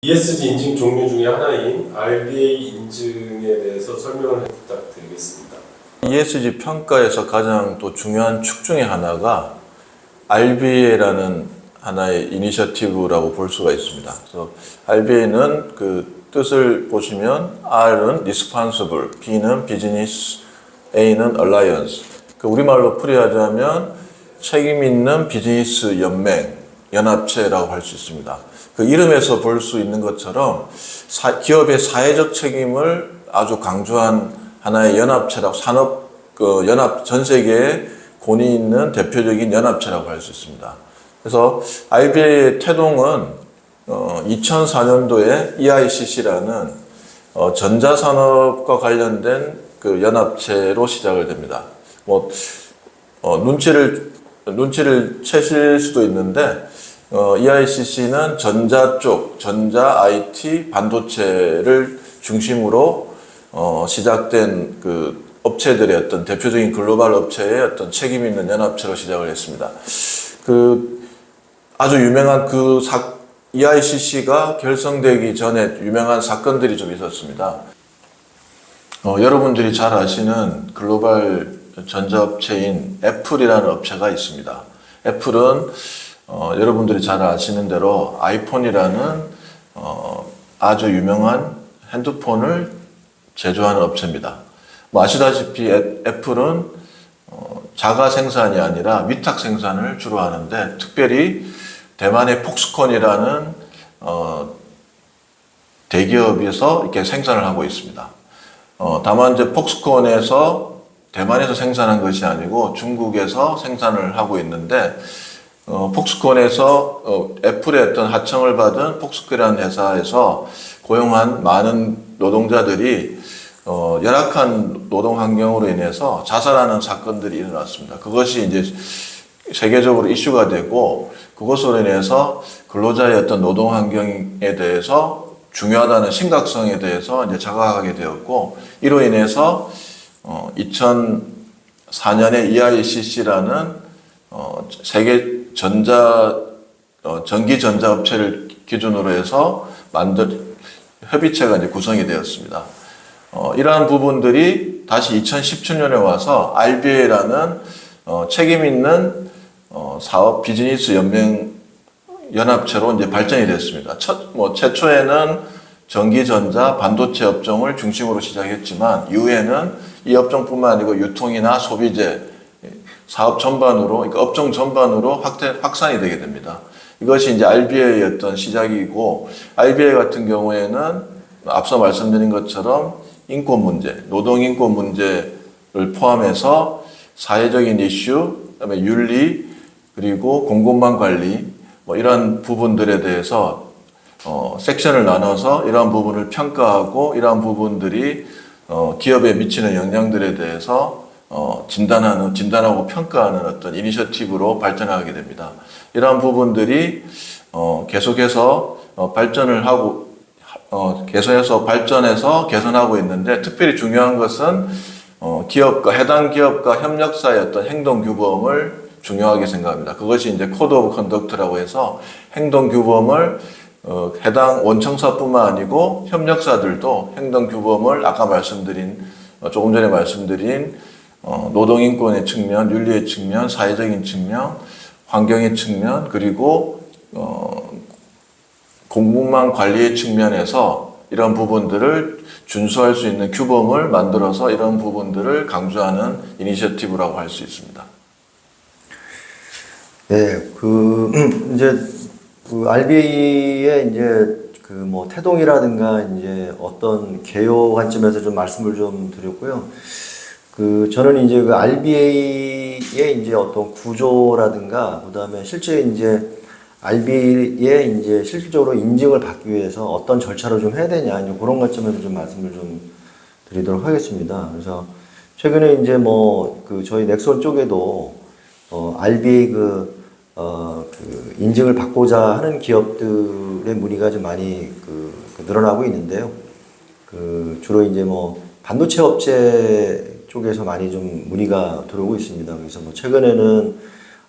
ESG 인증 종류 중에 하나인 RBA 인증에 대해서 설명을 부탁드리겠습니다. ESG 평가에서 가장 또 중요한 축 중에 하나가 RBA라는 하나의 이니셔티브라고 볼 수가 있습니다. 그래서 RBA는 그 뜻을 보시면 R은 responsible, B는 business, A는 alliance. 그 우리말로 풀이하자면 책임 있는 비즈니스 연맹, 연합체라고 할 수 있습니다. 그 이름에서 볼 수 있는 것처럼 기업의 사회적 책임을 아주 강조한 하나의 연합체라고 연합 전 세계에 권위 있는 대표적인 연합체라고 할 수 있습니다. 그래서 RBA의 태동은 2004년도에 EICC라는 전자산업과 관련된 그 연합체로 시작을 됩니다. 눈치를 채실 수도 있는데 EICC는 전자 쪽, 전자, IT, 반도체를 중심으로 시작된 그 업체들의 어떤 대표적인 글로벌 업체의 어떤 책임 있는 연합체로 시작을 했습니다. 그 아주 유명한 EICC가 결성되기 전에 유명한 사건들이 좀 있었습니다. 여러분들이 잘 아시는 글로벌 전자업체인 애플이라는 업체가 있습니다. 애플은 여러분들이 잘 아시는 대로 아이폰이라는 아주 유명한 핸드폰을 제조하는 업체입니다. 아시다시피 애플은 자가 생산이 아니라 위탁 생산을 주로 하는데 특별히 대만의 폭스콘이라는 대기업에서 이렇게 생산을 하고 있습니다. 다만 이제 폭스콘에서 대만에서 생산한 것이 아니고 중국에서 생산을 하고 있는데 폭스콘에서 애플의 어떤 하청을 받은 폭스콘이라는 회사에서 고용한 많은 노동자들이 열악한 노동 환경으로 인해서 자살하는 사건들이 일어났습니다. 그것이 이제 세계적으로 이슈가 되고 그것으로 인해서 근로자의 어떤 노동 환경에 대해서 중요하다는 심각성에 대해서 이제 자각하게 되었고 이로 인해서 2004년에 EICC라는 세계 전기 전자업체를 기준으로 해서 만든 협의체가 이제 구성이 되었습니다. 이러한 부분들이 다시 2017년에 와서 RBA라는 책임 있는 사업 비즈니스 연합체로 이제 발전이 됐습니다. 최초에는 전기 전자 반도체 업종을 중심으로 시작했지만 이후에는 이 업종뿐만 아니고 유통이나 소비재 사업 전반으로, 그러니까 업종 전반으로 확산이 되게 됩니다. 이것이 이제 RBA의 어떤 시작이고, RBA 같은 경우에는 앞서 말씀드린 것처럼 인권 문제, 노동 인권 문제를 포함해서 사회적인 이슈, 그다음에 윤리, 그리고 공급망 관리, 이러한 부분들에 대해서 섹션을 나눠서 이러한 부분을 평가하고 이러한 부분들이 기업에 미치는 영향들에 대해서 진단하고 평가하는 어떤 이니셔티브로 발전하게 됩니다. 이러한 부분들이 계속해서 발전해서 개선하고 있는데 특별히 중요한 것은 해당 기업과 협력사의 어떤 행동 규범을 중요하게 생각합니다. 그것이 이제 코드 오브 컨덕트라고 해서 행동 규범을 해당 원청사뿐만 아니고 협력사들도 행동 규범을 조금 전에 말씀드린 노동인권의 측면, 윤리의 측면, 사회적인 측면, 환경의 측면, 그리고 공급망 관리의 측면에서 이런 부분들을 준수할 수 있는 규범을 만들어서 이런 부분들을 강조하는 이니셔티브라고 할 수 있습니다. 네, 이제 RBA의 이제 태동이라든가 이제 어떤 개요 관점에서 좀 말씀을 좀 드렸고요. 저는 이제 RBA의 이제 어떤 구조라든가, 그 다음에 실제 이제 RBA의 이제 실질적으로 인증을 받기 위해서 어떤 절차를 좀 해야 되냐, 이제 그런 관점에서 좀 말씀을 좀 드리도록 하겠습니다. 그래서 최근에 이제 저희 넥슨 쪽에도 RBA 인증을 받고자 하는 기업들의 문의가 좀 많이 늘어나고 있는데요. 주로 이제 반도체 업체 쪽에서 많이 좀 문의가 들어오고 있습니다. 그래서 최근에는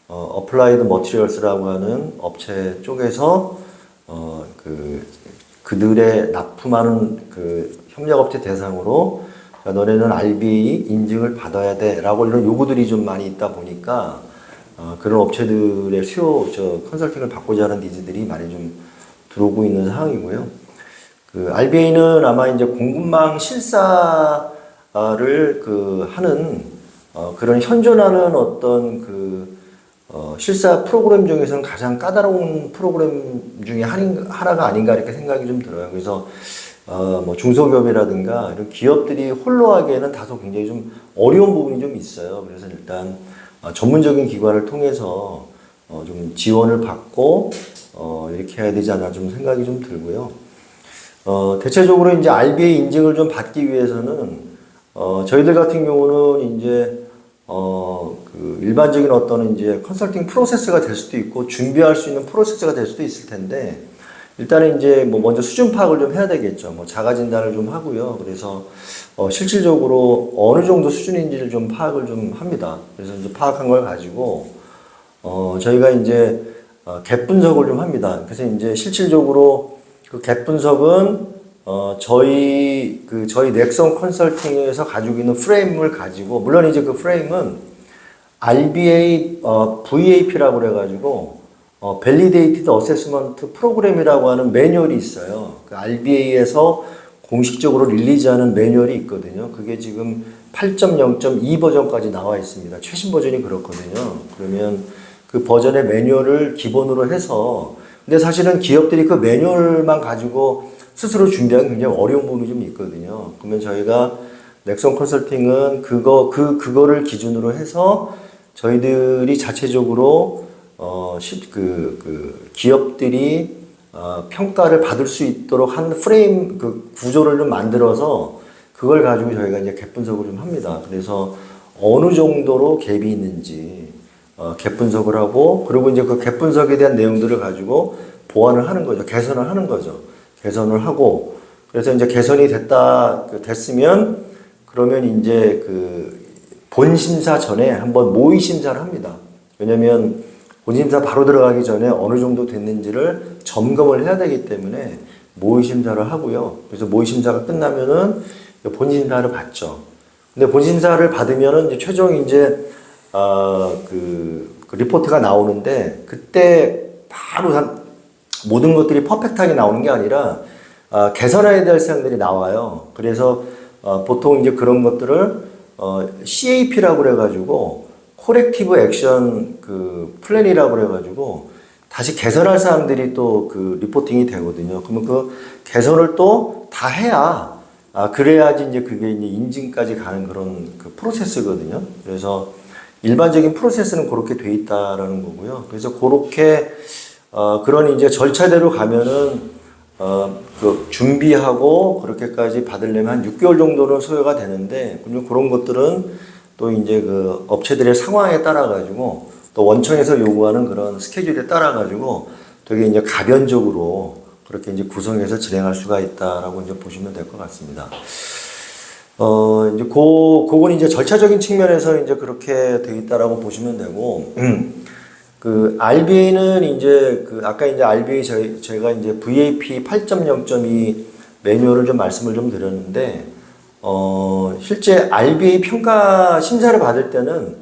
어플라이드 머티리얼스라고 하는 업체 쪽에서 그들의 납품하는 그 협력업체 대상으로 야, 너네는 RBA 인증을 받아야 돼라고 이런 요구들이 좀 많이 있다 보니까 그런 업체들의 컨설팅을 받고자 하는 니즈들이 많이 좀 들어오고 있는 상황이고요. 그 RBA는 아마 이제 공급망 실사를 하는 그런 현존하는 어떤 실사 프로그램 중에서는 가장 까다로운 프로그램 중에 하나가 아닌가 이렇게 생각이 좀 들어요. 그래서 뭐 중소기업이라든가 이런 기업들이 홀로 하기에는 다소 굉장히 좀 어려운 부분이 좀 있어요. 그래서 일단 전문적인 기관을 통해서 좀 지원을 받고 이렇게 해야 되지 않나 좀 생각이 좀 들고요. 대체적으로 이제 RBA 인증을 좀 받기 위해서는 저희들 같은 경우는 이제 그 일반적인 어떤 이제 컨설팅 프로세스가 될 수도 있고 준비할 수 있는 프로세스가 될 수도 있을 텐데 일단은 이제 뭐 먼저 수준 파악을 좀 해야 되겠죠. 뭐 자가 진단을 좀 하고요. 그래서 실질적으로 어느 정도 수준인지를 좀 파악을 좀 합니다. 그래서 이제 파악한 걸 가지고 저희가 이제 갭 분석을 좀 합니다. 그래서 이제 실질적으로 그 갭 분석은 저희 넥선 컨설팅에서 가지고 있는 프레임을 가지고 물론 이제 그 프레임은 RBA VAP라고 그래가지고 Validated Assessment Program이라고 하는 매뉴얼이 있어요. 그 RBA에서 공식적으로 릴리즈하는 매뉴얼이 있거든요. 그게 지금 8.0.2 버전까지 나와 있습니다. 최신 버전이 그렇거든요. 그러면 그 버전의 매뉴얼을 기본으로 해서 근데 사실은 기업들이 그 매뉴얼만 가지고 스스로 준비하기 굉장히 어려운 부분이 좀 있거든요. 그러면 저희가 넥선 컨설팅은 그거를 기준으로 해서 저희들이 자체적으로 기업들이 평가를 받을 수 있도록 한 프레임 그 구조를 좀 만들어서 그걸 가지고 저희가 이제 갭 분석을 좀 합니다. 그래서 어느 정도로 갭이 있는지 갭 분석을 하고 그리고 이제 그 갭 분석에 대한 내용들을 가지고 보완을 하는 거죠. 개선을 하는 거죠. 개선을 하고 그래서 이제 개선이 됐으면 그러면 이제 그 본 심사 전에 한번 모의 심사를 합니다. 왜냐면 본 심사 바로 들어가기 전에 어느 정도 됐는지를 점검을 해야 되기 때문에 모의 심사를 하고요. 그래서 모의 심사가 끝나면은 본 심사를 받죠. 근데 본 심사를 받으면은 이제 최종 이제 그 리포트가 나오는데 그때 바로 모든 것들이 퍼펙트하게 나오는 게 아니라 개선해야 될 사항들이 나와요. 그래서 보통 이제 그런 것들을 CAP라고 그래가지고 코렉티브 액션 그 플랜이라고 그래가지고 다시 개선할 사항들이 또 그 리포팅이 되거든요. 그러면 그 개선을 또 다 해야 그래야지 이제 그게 이제 인증까지 가는 그런 그 프로세스거든요. 그래서 일반적인 프로세스는 그렇게 돼 있다라는 거고요. 그래서 그렇게 그런 이제 절차대로 가면은 그 준비하고 그렇게까지 받으려면 한 6개월 정도는 소요가 되는데 그런 것들은 또 이제 그 업체들의 상황에 따라 가지고 또 원청에서 요구하는 그런 스케줄에 따라 가지고 되게 이제 가변적으로 그렇게 이제 구성해서 진행할 수가 있다라고 이제 보시면 될 것 같습니다. 이제 그건 이제 절차적인 측면에서 이제 그렇게 돼 있다라고 보시면 되고, 그 RBA는 이제 그 아까 이제 RBA 제가 이제 VAP 8.0.2 매뉴얼을 좀 말씀을 좀 드렸는데, 실제 RBA 평가 심사를 받을 때는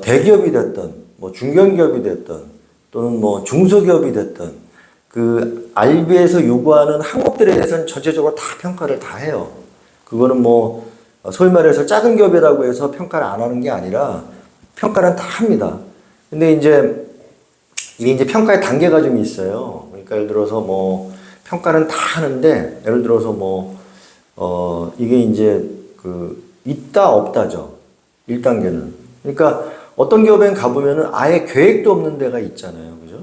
대기업이 됐든 뭐 중견기업이 됐든 또는 뭐 중소기업이 됐든 그 RBA에서 요구하는 항목들에 대해서는 전체적으로 다 평가를 다 해요. 그거는 뭐 소위 말해서 작은 기업이라고 해서 평가를 안 하는 게 아니라 평가는 다 합니다. 근데 이제 이게 이제 평가의 단계가 좀 있어요. 그러니까 예를 들어서 뭐 평가는 다 하는데 예를 들어서 뭐 이게 이제 그 있다 없다죠. 1단계는. 그러니까 어떤 기업엔 가보면은 아예 계획도 없는 데가 있잖아요. 그죠?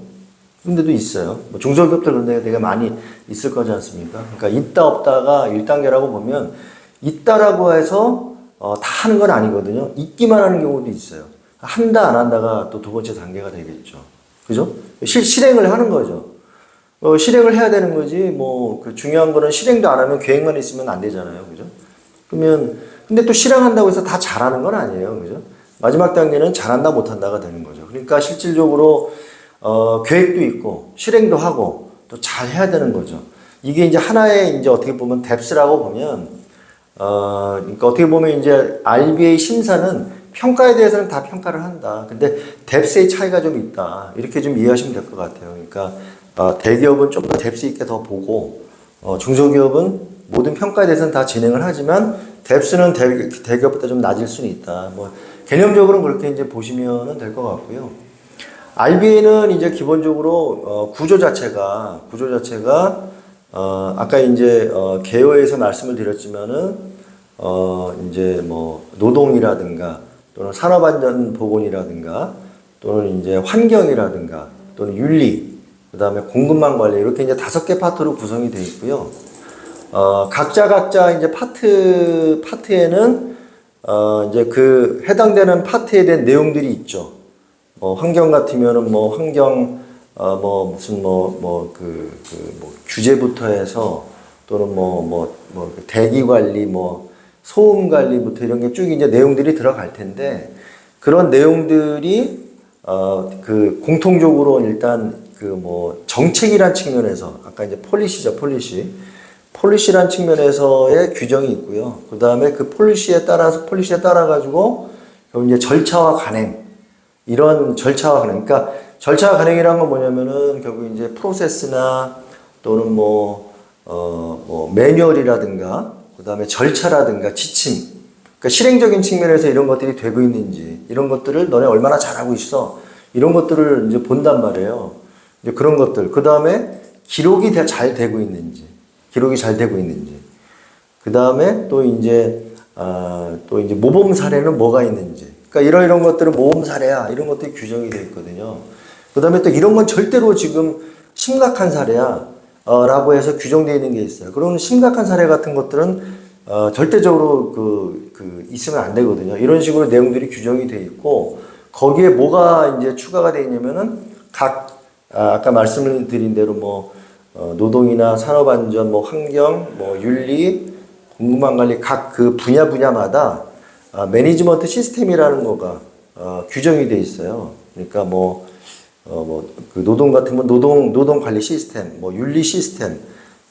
그런 데도 있어요. 뭐 중소기업들 그런 데가 되게 많이 있을 거지 않습니까? 그러니까 있다 없다가 1단계라고 보면 있다라고 해서 다 하는 건 아니거든요. 있기만 하는 경우도 있어요. 한다 안 한다가 또 두 번째 단계가 되겠죠. 그죠? 실행을 하는 거죠. 실행을 해야 되는 거지 뭐 그 중요한 거는 실행도 안 하면 계획만 있으면 안 되잖아요. 그죠? 그러면 근데 또 실행한다고 해서 다 잘하는 건 아니에요. 그죠? 마지막 단계는 잘한다 못한다가 되는 거죠. 그러니까 실질적으로 계획도 있고 실행도 하고 또 잘 해야 되는 거죠. 이게 이제 하나의 이제 어떻게 보면 뎁스라고 보면, 그러니까 어떻게 보면 이제 RBA 심사는 평가에 대해서는 다 평가를 한다. 근데 뎁스의 차이가 좀 있다. 이렇게 좀 이해하시면 될 것 같아요. 그러니까 대기업은 좀 더 뎁스 있게 더 보고, 중소기업은 모든 평가에 대해서는 다 진행을 하지만 뎁스는 대기업보다 좀 낮을 수는 있다. 뭐 개념적으로는 그렇게 이제 보시면 될 것 같고요. RBA는 이제 기본적으로 구조 자체가 아까 이제 개요에서 말씀을 드렸지만은 이제 뭐 노동이라든가 또는 산업안전보건이라든가 또는 이제 환경이라든가 또는 윤리 그다음에 공급망 관리 이렇게 이제 5개 파트로 구성이 되어 있고요. 각자 이제 파트에는 이제 그 해당되는 파트에 대한 내용들이 있죠. 환경 같으면은 뭐 환경 무슨 규제부터 해서 또는 대기 관리 소음 관리부터 이런 게 쭉 이제 내용들이 들어갈 텐데 그런 내용들이 그 공통적으로 일단 정책이란 측면에서 아까 이제 폴리시란 측면에서의 규정이 있고요. 그 다음에 그 폴리시에 따라 가지고 이제 절차와 간행 이런 절차와 간행. 그러니까 절차와 간행이라는 건 뭐냐면은 결국 이제 프로세스나 또는 매뉴얼이라든가 그다음에 절차라든가 지침. 그러니까 실행적인 측면에서 이런 것들이 되고 있는지 이런 것들을 너네 얼마나 잘하고 있어. 이런 것들을 이제 본단 말이에요. 이제 그런 것들. 그다음에 기록이 잘 되고 있는지. 그다음에 또 이제 모범 사례는 뭐가 있는지. 그러니까 이런 것들은 모범 사례야. 이런 것들이 규정이 되어 있거든요. 그 다음에 또 이런 건 절대로 지금 심각한 사례야. 라고 해서 규정되어 있는 게 있어요. 그런 심각한 사례 같은 것들은 절대적으로 있으면 안 되거든요. 이런 식으로 내용들이 규정이 되어 있고 거기에 뭐가 이제 추가가 되어 있냐면은 아까 말씀을 드린 대로 노동이나 산업안전, 환경, 윤리, 공급망 관리 각 그 분야마다 매니지먼트 시스템이라는 거가 규정이 돼 있어요. 그러니까 그 노동 같으면 노동 관리 시스템, 윤리 시스템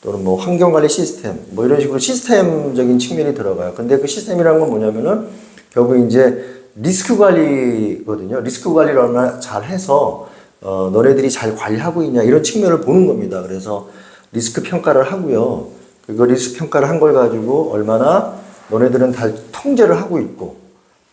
또는 환경 관리 시스템 이런 식으로 시스템적인 측면이 들어가요. 근데 그 시스템이라는 건 뭐냐면은 결국 이제 리스크 관리거든요. 리스크 관리를 얼마나 잘 해서 너네들이 잘 관리하고 있냐 이런 측면을 보는 겁니다. 그래서 리스크 평가를 하고요. 그리고 리스크 평가를 한 걸 가지고 얼마나 너네들은 잘 통제를 하고 있고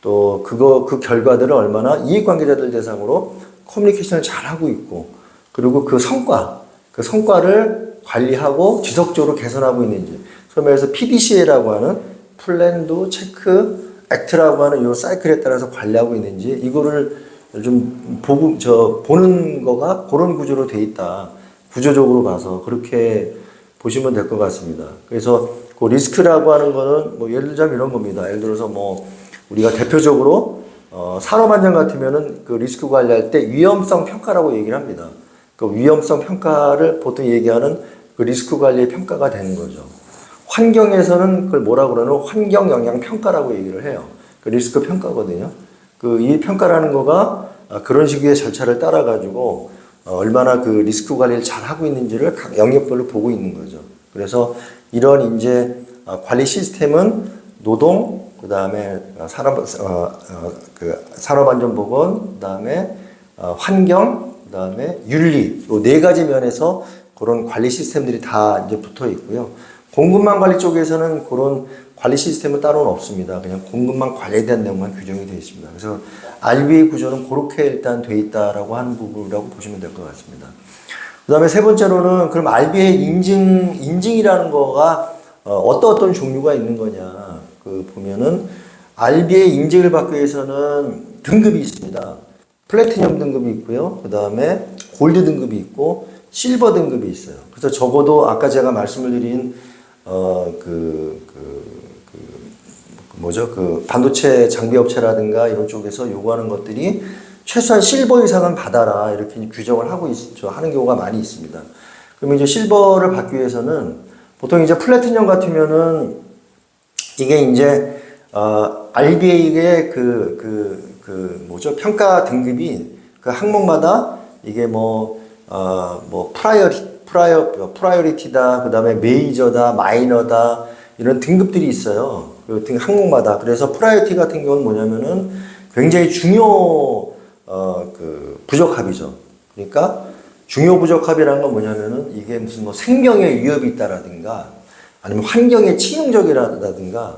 또 그 결과들을 얼마나 이익관계자들 대상으로 커뮤니케이션을 잘 하고 있고 그리고 그 성과를 관리하고 지속적으로 개선하고 있는지 소위 말해서 PDCA라고 하는 플랜도 체크 액트라고 하는 이 사이클에 따라서 관리하고 있는지 이거를 좀 보는 거가 그런 구조로 돼 있다. 구조적으로 봐서 그렇게 보시면 될 것 같습니다. 그래서 그 리스크라고 하는 거는 예를 들자면 이런 겁니다. 예를 들어서 우리가 대표적으로 산업안전 같으면은 그 리스크 관리할 때 위험성 평가라고 얘기를 합니다. 그 위험성 평가를 보통 얘기하는 그 리스크 관리의 평가가 되는 거죠. 환경에서는 그걸 뭐라고 그러는 환경 영향 평가라고 얘기를 해요. 그 리스크 평가거든요. 이 평가라는 거가 그런 식의 절차를 따라 가지고 얼마나 그 리스크 관리를 잘 하고 있는지를 각 영역별로 보고 있는 거죠. 그래서 이런 이제 관리 시스템은 노동, 그 다음에 산업안전보건, 그 다음에 환경, 그 다음에 윤리, 이 4가지 면에서 그런 관리 시스템들이 다 이제 붙어 있고요. 공급망 관리 쪽에서는 그런 관리 시스템은 따로는 없습니다. 그냥 공급망 관리에 대한 내용만 규정이 되어 있습니다. 그래서 RBA 구조는 그렇게 일단 되어 있다라고 하는 부분이라고 보시면 될 것 같습니다. 그 다음에 세 번째로는 그럼 RBA 인증이라는 거가 어떤 종류가 있는 거냐. 보면은 RBA 인증을 받기 위해서는 등급이 있습니다. 플래티넘 등급이 있고요. 그 다음에 골드 등급이 있고 실버 등급이 있어요. 그래서 적어도 아까 제가 말씀을 드린 반도체 장비 업체라든가 이런 쪽에서 요구하는 것들이 최소한 실버 이상은 받아라 이렇게 규정을 하는 경우가 많이 있습니다. 그러면 이제 실버를 받기 위해서는 보통 이제 플래티넘 같으면은 이게 이제 RBA의 평가 등급이 그 항목마다 이게 뭐 프라이어리티다, 그 다음에 메이저다, 마이너다 이런 등급들이 있어요. 그 항목마다. 그래서 프라이어리티 같은 경우는 뭐냐면은 굉장히 중요 그 부적합이죠. 그러니까 중요 부적합이라는 건 뭐냐면은 이게 무슨 뭐 생명에 위협이 있다라든가 아니면 환경에 치명적이라든가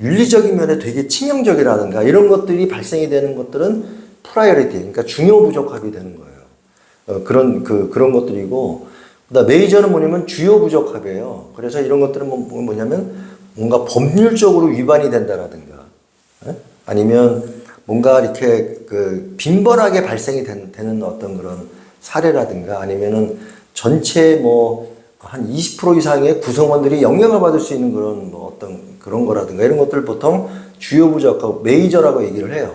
윤리적인 면에 되게 치명적이라든가 이런 것들이 발생이 되는 것들은 프라이어리티, 그러니까 중요 부적합이 되는 거예요. 그런 것들이고, 그다음 메이저는 뭐냐면 주요 부적합이에요. 그래서 이런 것들은 뭐냐면 뭔가 법률적으로 위반이 된다라든가, 아니면 뭔가 이렇게 그 빈번하게 발생이 되는 어떤 그런 사례라든가, 아니면은 전체 뭐 한 20% 이상의 구성원들이 영향을 받을 수 있는 그런 뭐 어떤 그런 거라든가 이런 것들 보통 주요 부적합 메이저라고 얘기를 해요.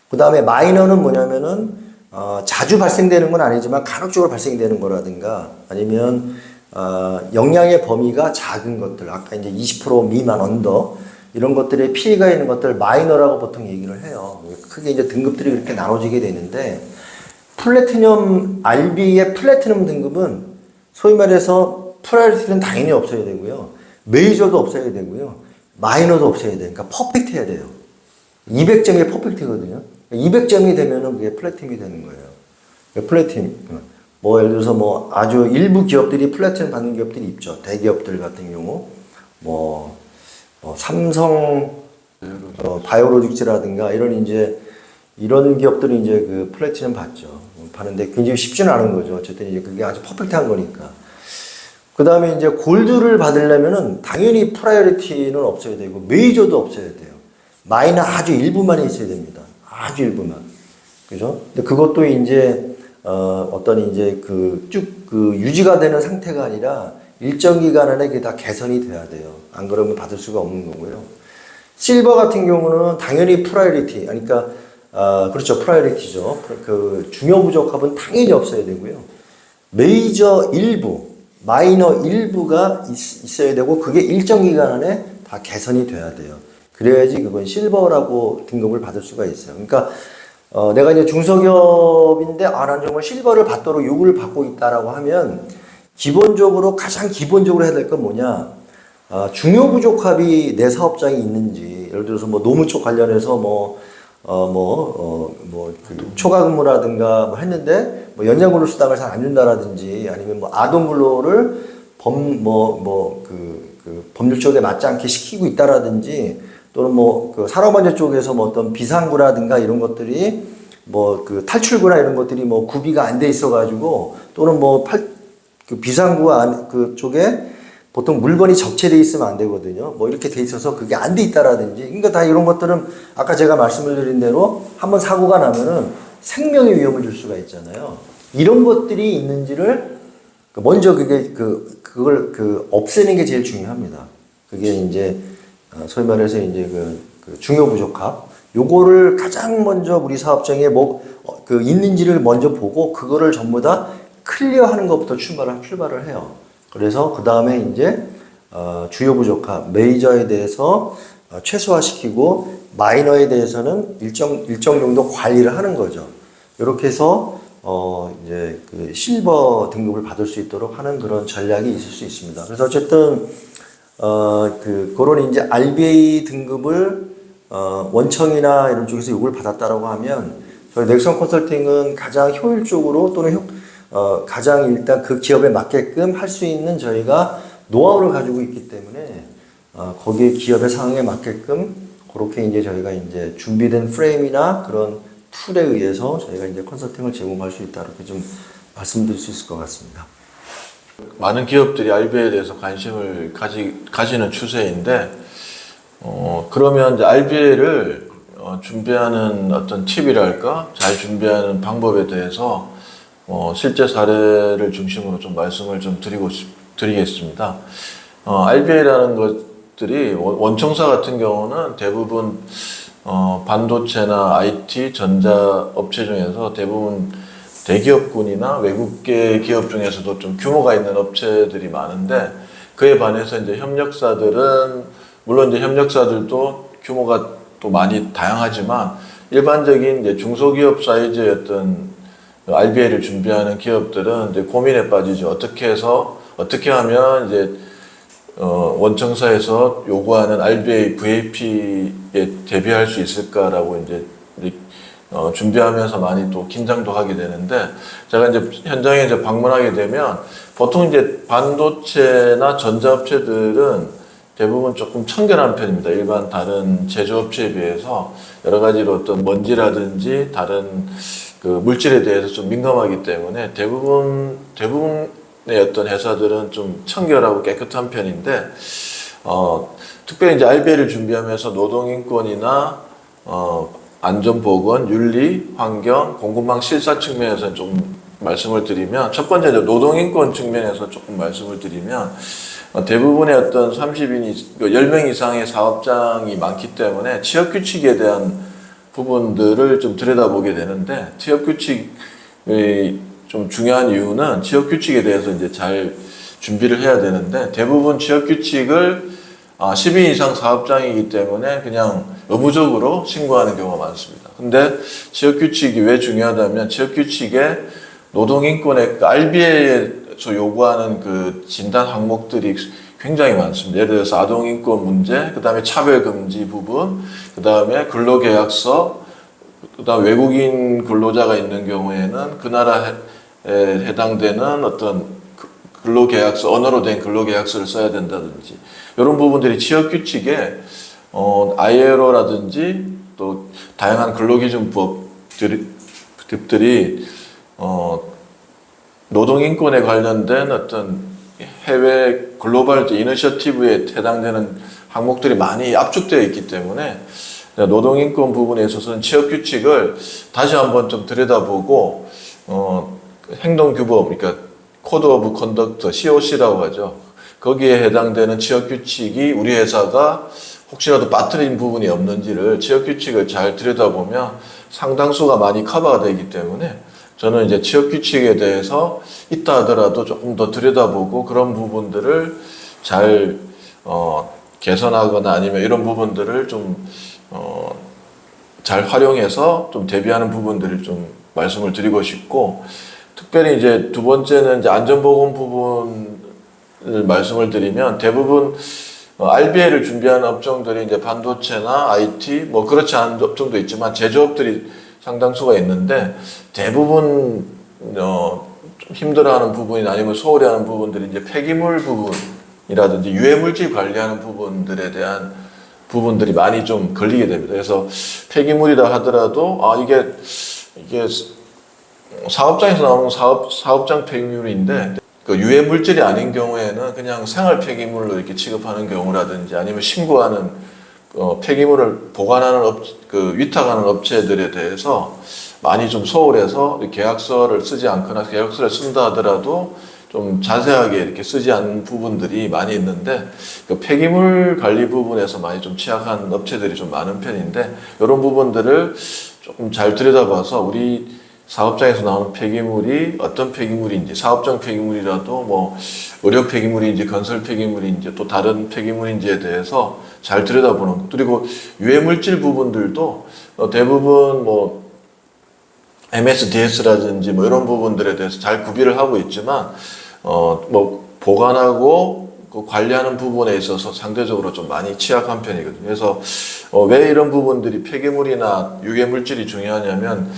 그 다음에 마이너는 뭐냐면은 자주 발생되는 건 아니지만 간혹적으로 발생되는 거라든가, 아니면 영향의 범위가 작은 것들, 아까 이제 20% 미만 언더 이런 것들에 피해가 있는 것들 마이너라고 보통 얘기를 해요. 크게 이제 등급들이 그렇게 나눠지게 되는데, 플래티넘 RB의 플래티넘 등급은 소위 말해서 프라이어리티는 당연히 없어야 되고요, 메이저도 없어야 되고요, 마이너도 없어야 돼요. 그러니까 퍼펙트 해야 돼요. 200점이 퍼펙트거든요. 200점이 되면은 그게 플래티넘이 되는 거예요. 플래티넘. 뭐 예를 들어서 뭐 아주 일부 기업들이 플래티넘 받는 기업들이 있죠. 대기업들 같은 경우 삼성 바이오로직스라든가 이런 기업들이 이제 그 플래티넘 받죠. 받는데 굉장히 쉽지는 않은 거죠. 어쨌든 이제 그게 아주 퍼펙트한 거니까. 그 다음에 이제 골드를 받으려면은 당연히 프라이어리티는 없어야 되고 메이저도 없어야 돼요. 마이너 아주 일부만 있어야 됩니다. 아주 일부만. 그죠? 근데 그것도 이제, 어떤 이제 쭉 유지가 되는 상태가 아니라 일정 기간 안에 그게 다 개선이 돼야 돼요. 안 그러면 받을 수가 없는 거고요. 실버 같은 경우는 당연히 프라이어리티, 그러니까, 그렇죠. 프라이어리티죠. 그 중요 부적합은 당연히 없어야 되고요. 메이저 일부, 마이너 일부가 있어야 되고 그게 일정 기간 안에 다 개선이 돼야 돼요. 그래야지 그건 실버라고 등급을 받을 수가 있어요. 그러니까 내가 이제 중소기업인데 난 정말 실버를 받도록 요구를 받고 있다라고 하면 가장 기본적으로 해야 될 건 뭐냐? 중요 부적합이 내 사업장에 있는지, 예를 들어서 뭐 노무 쪽 관련해서 초과 근무라든가 뭐 했는데 뭐 연장 근로 수당을 잘 안 준다라든지, 아니면 뭐 아동 근로를 법률적에 맞지 않게 시키고 있다라든지, 또는 그 산업안전 쪽에서 뭐 어떤 비상구라든가 이런 것들이 탈출구나 이런 것들이 구비가 안 돼 있어가지고, 또는 비상구 그쪽에 보통 물건이 적체돼 있으면 안 되거든요. 이렇게 돼 있어서 그게 안 돼 있다라든지, 그러니까 다 이런 것들은 아까 제가 말씀을 드린 대로 한번 사고가 나면은 생명의 위험을 줄 수가 있잖아요. 이런 것들이 있는지를 먼저 그걸 없애는 게 제일 중요합니다. 그게 이제 소위 말해서 이제 중요 부적합, 요거를 가장 먼저 우리 사업장에 있는지를 먼저 보고 그거를 전부 다 클리어하는 것부터 출발을 해요. 그래서 그 다음에 이제 주요 부적합, 메이저에 대해서 최소화시키고 마이너에 대해서는 일정 정도 관리를 하는 거죠. 이렇게 해서 이제 실버 등급을 받을 수 있도록 하는 그런 전략이 있을 수 있습니다. 그래서 어쨌든 그런 이제 RBA 등급을 원청이나 이런 쪽에서 요구를 받았다라고 하면 저희 넥슨 컨설팅은 가장 효율적으로 또는 가장 일단 그 기업에 맞게끔 할 수 있는 저희가 노하우를 가지고 있기 때문에 거기에 기업의 상황에 맞게끔 그렇게 이제 저희가 이제 준비된 프레임이나 그런 툴에 의해서 저희가 이제 컨설팅을 제공할 수 있다, 이렇게 좀 말씀드릴 수 있을 것 같습니다. 많은 기업들이 RBA에 대해서 관심을 가지는 추세인데, 그러면 이제 RBA를 준비하는 어떤 팁이랄까, 잘 준비하는 방법에 대해서 실제 사례를 중심으로 좀 말씀을 좀 드리겠습니다. RBA라는 것들이 원청사 같은 경우는 대부분 반도체나 IT, 전자업체 중에서 대부분 대기업군이나 외국계 기업 중에서도 좀 규모가 있는 업체들이 많은데, 그에 반해서 이제 협력사들은 물론 이제 협력사들도 규모가 또 많이 다양하지만 일반적인 이제 중소기업 사이즈의 어떤 RBA를 준비하는 기업들은 이제 고민에 빠지죠. 어떻게 하면 이제 원청사에서 요구하는 RBA VAP에 대비할 수 있을까라고 이제 준비하면서 많이 또 긴장도 하게 되는데, 제가 이제 현장에 이제 방문하게 되면 보통 이제 반도체나 전자업체들은 대부분 조금 청결한 편입니다. 일반 다른 제조업체에 비해서 여러 가지로 어떤 먼지라든지 다른 그 물질에 대해서 좀 민감하기 때문에 대부분의 어떤 회사들은 좀 청결하고 깨끗한 편인데, 특별히 이제 RBA를 준비하면서 노동인권이나 안전보건, 윤리, 환경, 공급망 실사 측면에서 좀 말씀을 드리면, 첫 번째 노동인권 측면에서 조금 말씀을 드리면, 대부분의 어떤 10명 이상의 사업장이 많기 때문에 취업규칙에 대한 부분들을 좀 들여다보게 되는데, 취업규칙의 좀 중요한 이유는 취업규칙에 대해서 이제 잘 준비를 해야 되는데, 대부분 취업규칙을 10인 이상 사업장이기 때문에 그냥 의무적으로 신고하는 경우가 많습니다. 근데 취업규칙이 왜 중요하다면, 취업규칙에 노동인권의 RBA에서 요구하는 그 진단 항목들이 굉장히 많습니다. 예를 들어서 아동인권 문제, 그 다음에 차별금지 부분, 그 다음에 근로계약서, 그 다음 외국인 근로자가 있는 경우에는 그 나라에 해당되는 어떤 근로계약서, 언어로 된 근로계약서를 써야 된다든지, 이런 부분들이 취업규칙에 ILO라든지 또 다양한 근로기준법들이 노동인권에 관련된 어떤 해외 글로벌 이니셔티브에 해당되는 항목들이 많이 압축되어 있기 때문에 노동인권 부분에 있어서는 취업규칙을 다시 한번 좀 들여다보고 행동규범, 그러니까 코드 오브 컨덕트, COC라고 하죠. 거기에 해당되는 취업규칙이 우리 회사가 혹시라도 빠뜨린 부분이 없는지를 취업규칙을 잘 들여다보면 상당수가 많이 커버가 되기 때문에, 저는 이제 취업규칙에 대해서 있다 하더라도 조금 더 들여다보고 그런 부분들을 잘 개선하거나 아니면 이런 부분들을 좀 잘 활용해서 좀 대비하는 부분들을 좀 말씀을 드리고 싶고, 특별히 이제 두 번째는 이제 안전보건 부분을 말씀을 드리면, 대부분 RBA를 준비하는 업종들이 이제 반도체나 IT, 뭐 그렇지 않은 업종도 있지만 제조업들이 상당수가 있는데, 대부분 좀 힘들어하는 부분이나 아니면 소홀히하는 부분들이 이제 폐기물 부분이라든지 유해물질 관리하는 부분들에 대한 부분들이 많이 좀 걸리게 됩니다. 그래서 폐기물이라 하더라도 이게 사업장에서 나오는 사업장 폐기물인데, 그 유해 물질이 아닌 경우에는 그냥 생활 폐기물로 이렇게 취급하는 경우라든지, 아니면 신고하는 폐기물을 보관하는 위탁하는 업체들에 대해서 많이 좀 소홀해서 계약서를 쓰지 않거나, 계약서를 쓴다 하더라도 좀 자세하게 이렇게 쓰지 않는 부분들이 많이 있는데, 그 폐기물 관리 부분에서 많이 좀 취약한 업체들이 좀 많은 편인데, 이런 부분들을 조금 잘 들여다봐서 우리 사업장에서 나오는 폐기물이 어떤 폐기물인지, 사업장 폐기물이라도 뭐 의료 폐기물인지 건설 폐기물인지 또 다른 폐기물인지에 대해서 잘 들여다보는 것. 그리고 유해물질 부분들도 대부분 뭐 MSDS라든지 뭐 이런 부분들에 대해서 잘 구비를 하고 있지만, 뭐 보관하고 그 관리하는 부분에 있어서 상대적으로 좀 많이 취약한 편이거든요. 그래서 왜 이런 부분들이 폐기물이나 유해물질이 중요하냐면,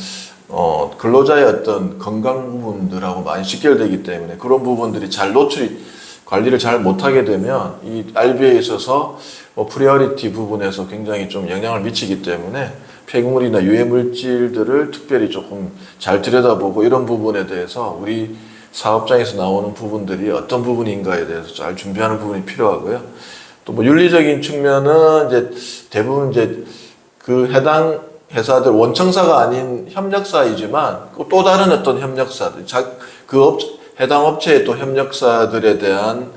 근로자의 어떤 건강 부분들하고 많이 직결되기 때문에, 그런 부분들이 잘 관리를 잘 못하게 되면 이 RBA에 있어서 프리어리티 부분에서 굉장히 좀 영향을 미치기 때문에, 폐기물이나 유해물질들을 특별히 조금 잘 들여다보고 이런 부분에 대해서 우리 사업장에서 나오는 부분들이 어떤 부분인가에 대해서 잘 준비하는 부분이 필요하고요. 또 뭐 윤리적인 측면은 이제 대부분 이제 그 해당 회사들, 원청사가 아닌 협력사이지만 또 다른 어떤 협력사들, 해당 업체의 또 협력사들에 대한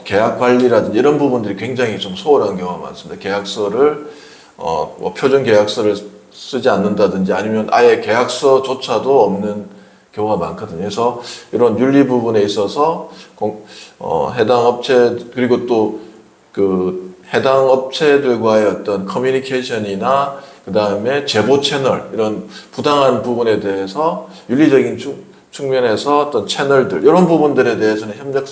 계약 관리라든지 이런 부분들이 굉장히 좀 소홀한 경우가 많습니다. 계약서를 뭐 표준 계약서를 쓰지 않는다든지 아니면 아예 계약서조차도 없는 경우가 많거든요. 그래서 이런 윤리 부분에 있어서 해당 업체, 그리고 또 그 해당 업체들과의 어떤 커뮤니케이션이나 그 다음에 제보 채널 이런 부당한 부분에 대해서 윤리적인 측면에서 어떤 채널들 이런 부분들에 대해서는 협력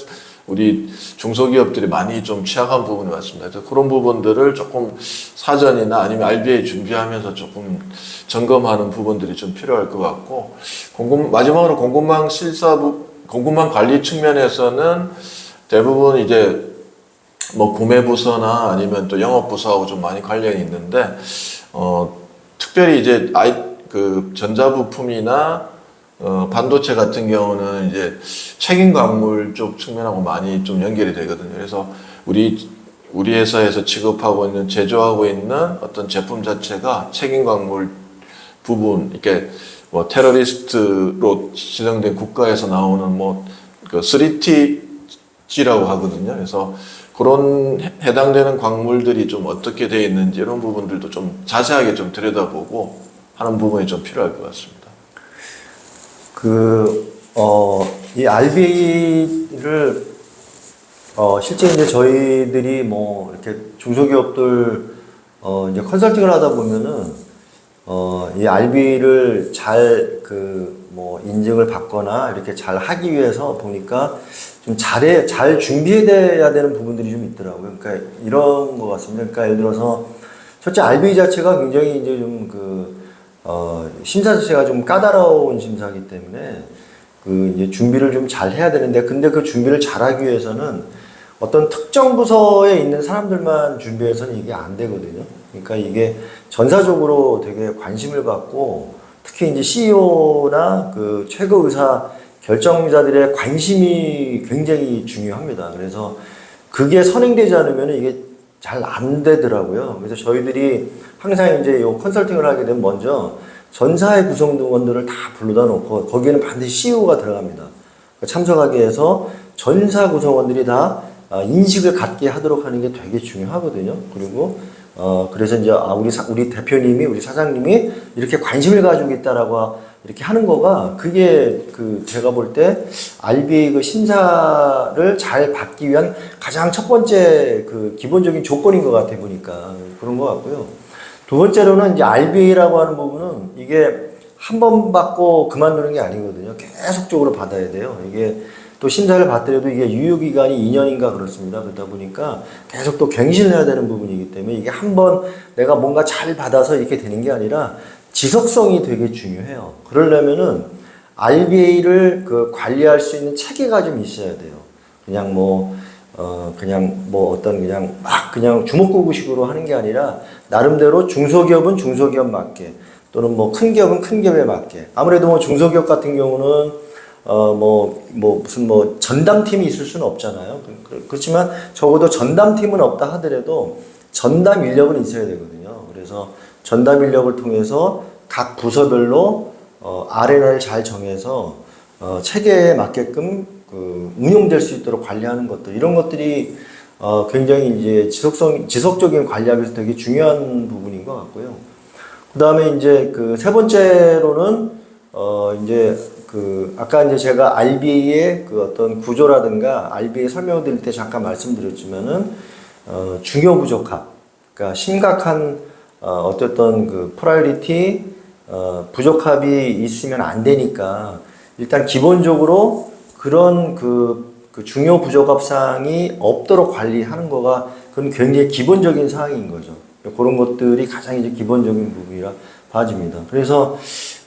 우리 중소기업들이 많이 좀 취약한 부분이 많습니다. 그래서 그런 부분들을 조금 사전이나 아니면 RBA 준비하면서 조금 점검하는 부분들이 좀 필요할 것 같고 마지막으로 공급망 관리 측면에서는 대부분 이제 뭐 구매부서나 아니면 또 영업부서하고 좀 많이 관련이 있는데 특별히 이제 그 전자부품이나 반도체 같은 경우는 이제 책임 광물 쪽 측면하고 많이 좀 연결이 되거든요. 그래서 우리 회사에서 취급하고 있는 제조하고 있는 어떤 제품 자체가 책임 광물 부분 이렇게 뭐 테러리스트로 지정된 국가에서 나오는 뭐 그 3TG라고 하거든요. 그래서 그런 해당되는 광물들이 좀 어떻게 되어 있는지 이런 부분들도 좀 자세하게 좀 들여다보고 하는 부분이 좀 필요할 것 같습니다. 이 RBA를, 실제 이제 저희들이 뭐, 이렇게 중소기업들, 이제 컨설팅을 하다 보면은, 이 RBA를 잘, 인증을 받거나 이렇게 잘 하기 위해서 보니까 좀 잘 준비해야 되는 부분들이 좀 있더라고요. 그러니까 이런 것 같습니다. 그러니까 예를 들어서, 첫째 RBA 자체가 굉장히 이제 좀 심사 자체가 좀 까다로운 심사이기 때문에 이제 준비를 좀 잘 해야 되는데, 근데 그 준비를 잘 하기 위해서는 어떤 특정 부서에 있는 사람들만 준비해서는 이게 안 되거든요. 그러니까 이게 전사적으로 되게 관심을 갖고, 특히 이제 CEO나 그 최고 의사 결정자들의 관심이 굉장히 중요합니다. 그래서 그게 선행되지 않으면 이게 잘 안 되더라고요. 그래서 저희들이 항상 이제 요 컨설팅을 하게 되면 먼저 전사의 구성원들을 다 불러다 놓고 거기에는 반드시 CEO가 들어갑니다. 참석하게 해서 전사 구성원들이 다 인식을 갖게 하도록 하는 게 되게 중요하거든요. 그리고 그래서 이제 우리 대표님이 우리 사장님이 이렇게 관심을 가지고 있다라고 이렇게 하는 거가 그게 제가 볼 때 RBA 심사를 잘 받기 위한 가장 첫 번째 기본적인 조건인 것 같아 보니까 그런 것 같고요. 두 번째로는 이제 RBA라고 하는 부분은 이게 한 번 받고 그만두는 게 아니거든요. 계속적으로 받아야 돼요. 이게 또 심사를 받더라도 이게 유효기간이 2년인가 그렇습니다. 그러다 보니까 계속 또 갱신을 해야 되는 부분이기 때문에 이게 한 번 내가 뭔가 잘 받아서 이렇게 되는 게 아니라 지속성이 되게 중요해요. 그러려면은 RBA를 관리할 수 있는 체계가 좀 있어야 돼요. 그냥 그냥 주먹구구식으로 하는 게 아니라 나름대로 중소기업은 중소기업 맞게 또는 뭐 큰 기업은 큰 기업에 맞게 아무래도 뭐 중소기업 같은 경우는 무슨 전담팀이 있을 수는 없잖아요. 그렇지만 적어도 전담팀은 없다 하더라도 전담 인력은 있어야 되거든요. 그래서 전담 인력을 통해서 각 부서별로 R&R을 잘 정해서 체계에 맞게끔 운용될 수 있도록 관리하는 것들 이런 것들이 굉장히 이제 지속적인 관리하기에서 되게 중요한 부분인 것 같고요. 그 다음에 이제 세 번째로는 아까 이제 제가 RBA의 어떤 구조라든가 RBA 설명을 드릴 때 잠깐 말씀드렸지만은 중요 부족합, 그러니까 심각한 어쨌든 프라이어리티 부족합이 있으면 안 되니까 일단 기본적으로 그런 중요 부족합 사항이 없도록 관리하는 거가 그건 굉장히 기본적인 사항인 거죠. 그런 것들이 가장 이제 기본적인 부분이라 봐집니다. 그래서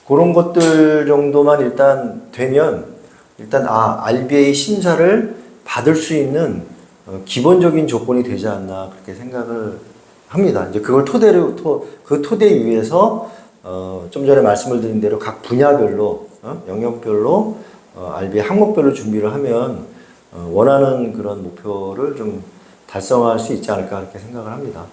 그런 것들 정도만 일단 되면 RBA 심사를 받을 수 있는 기본적인 조건이 되지 않나 그렇게 생각을 합니다. 이제 그걸 그 토대 위에서 좀 전에 말씀을 드린 대로 각 분야별로 영역별로 RBA 항목별로 준비를 하면 원하는 그런 목표를 좀 달성할 수 있지 않을까 그렇게 생각을 합니다.